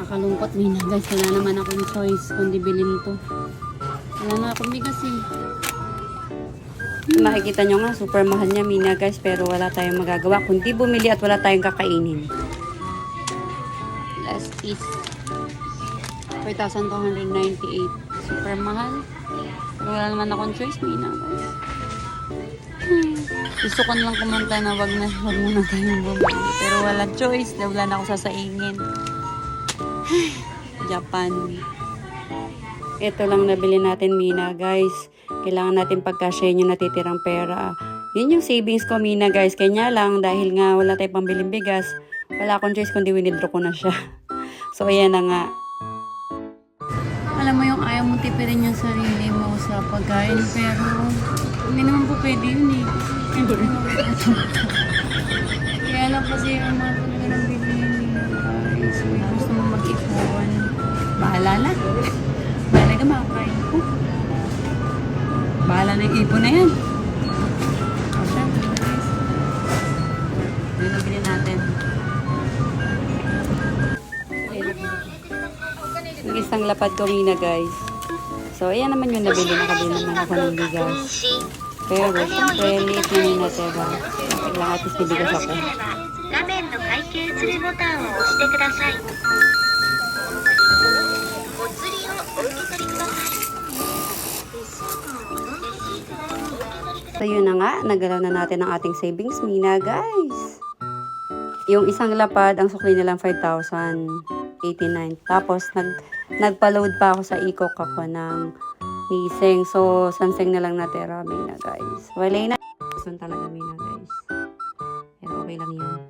Nakakalungkot Mina guys. Wala naman akong choice kundi bilhin to. Wala na akong bigas eh. Makikita nyo nga, super mahal niya Mina guys. Pero wala tayong magagawa kundi bumili at wala tayong kakainin. Last piece. 4,298. Super mahal. Pero wala naman akong choice Mina guys. Gusto ko lang kumanta na wag muna tayong bumili. Pero wala choice. Wala na ako sasaingin. Japan. Ito lang nabili natin Mina guys. Kailangan natin pagkasyahin yung natitirang pera. Yun yung savings ko Mina guys. Kanya lang dahil nga wala tayong pambiling bigas. Wala akong choice kundi winidraw ko na siya. So ayan na nga. Alam mo yung ayaw mo tipirin yung sarili mo sa pagkain. Pero hindi naman po pwede yun eh. Kaya lang kasi ang mga talaga ng bilhin guys. Gusto mo mag-ipon. Bahala na. Bahala ka makakain ko. Bahala na yung ipon na yan. Asya, guys. Yun ang bilhin natin. Yung isang lapad ko Mina guys. So ayan naman yung nabili. Nakabili naman ako ng bigas. Pero syempre late na yung natira. Kailangan at least bibigas ako. So yun na nga, nagalaw na natin ang ating savings Mina guys. Yung isang lapad, ang sukli nilang 5,089. Tapos nagpa-load pa ako sa e-cook ako ng niseng. So sanseng na lang natira Mina guys. Wala na. Gusto talaga Mina guys. Pero okay lang yun.